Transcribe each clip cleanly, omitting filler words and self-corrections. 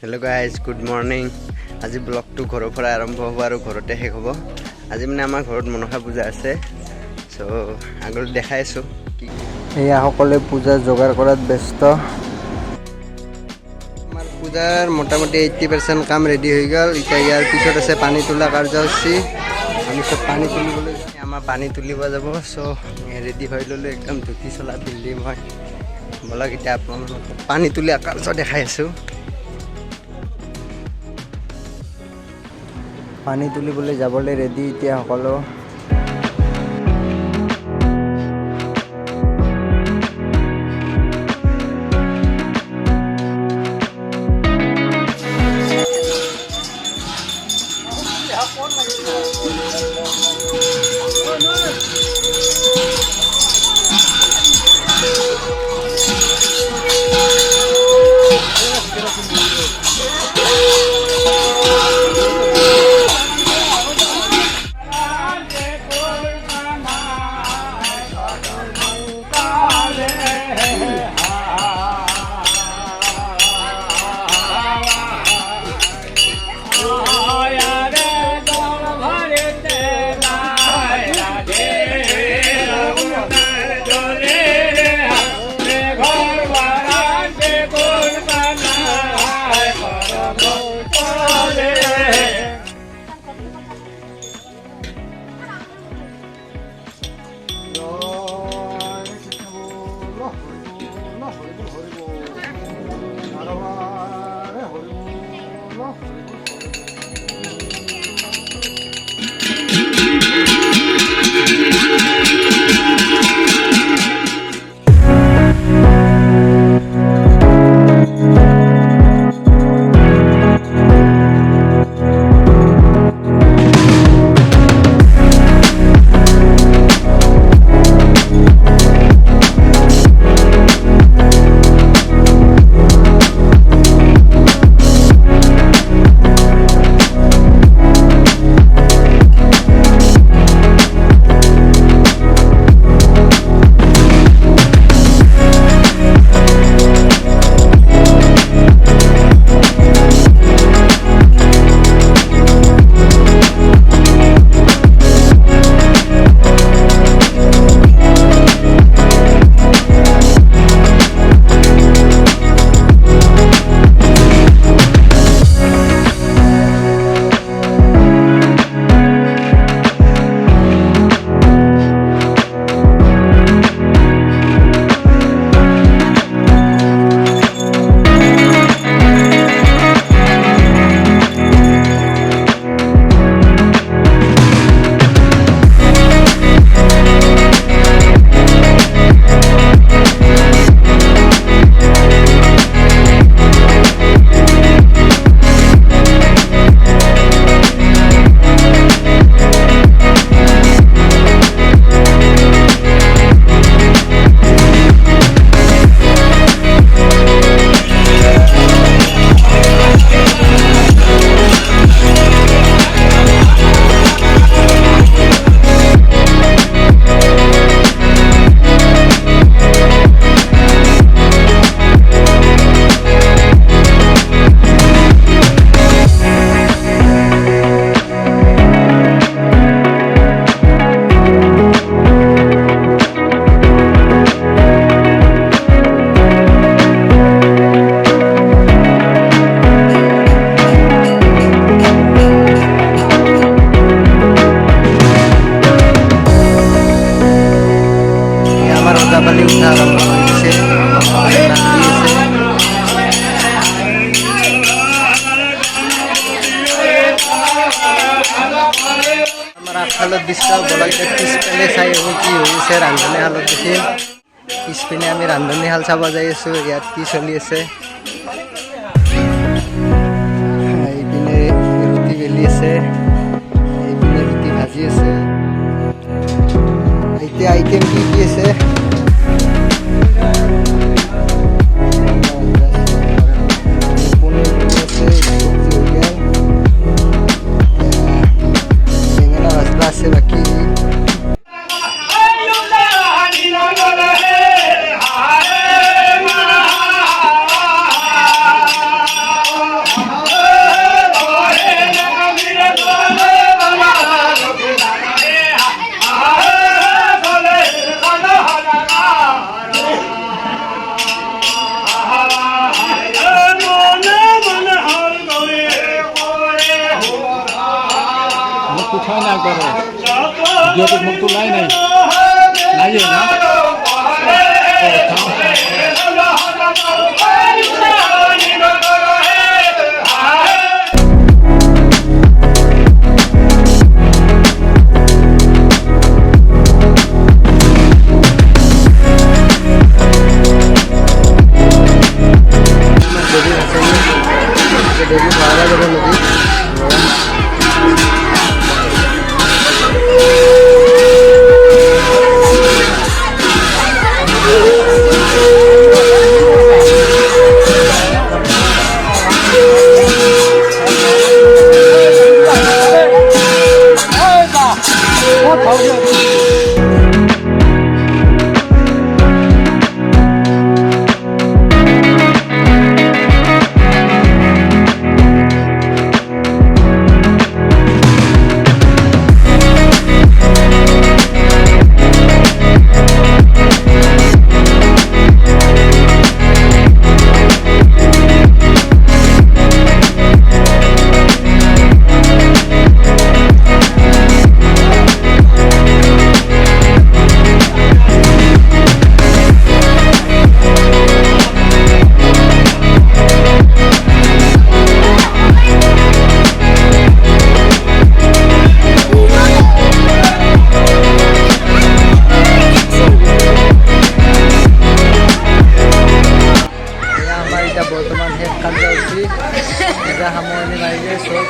Hello guys good morning. आज blog तो घर पर आरम्भ हम और घरते शेष हम। आज मैं आम घर मनसा पूजा आसे सो आगे देखा सकते पूजा जोगार करात व्यस्त। पूजार मोटामुटी 80% काम रेडी हो गल। इतना यार पिछत आसे पानी तोला कार्यसूची। आम सब पानी तुलिबले आम पानी तुलिब যাব। सो रेडी हो ललो एकदम धुति चला पिंधि मैं बोलक इतना आप पानी तुलिया कार्य देखा। पानी तुलिबले जाबले रेडी इतना सकलो। हालत दिशा बोला पिछफाले चाई कि रांधनी हालत देखी पिछपिने आम रांधनी हाल चाब जाई आसो। इतना कि चलि आसे এইপিনে रुटी बेली आसे এইপিনে रुटी भाजी आसे। এতিয়া आइटेम कि आसे ভিডিঅ'টোত মোকতো নাই না দেবী ভাড়া যাব নদী বৰ্তমান শেষ কাৰ্য হৈছে পূজা সামৰণি মাৰিলে চব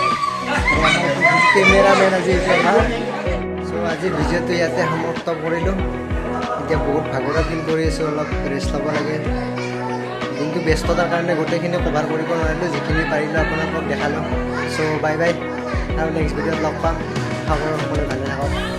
কেমেৰামেন আজি আমাৰ চ' আজি ভিডিঅ'টো ইয়াতে সমাপ্ত কৰিলোঁ এতিয়া বহুত ভাগৰুৱা ফিল কৰি আছোঁ অলপ ৰেষ্ট ল'ব লাগে দিনটো ব্যস্ততাৰ কাৰণে গোটেইখিনি কভাৰ কৰিব নোৱাৰিলোঁ যিখিনি পাৰিলোঁ আপোনালোকক দেখালোঁ চ' বাই বাই আৰু নেক্সট ভিডিঅ'ত লগ পাম খবৰ সকলোৱে ভালে থাকক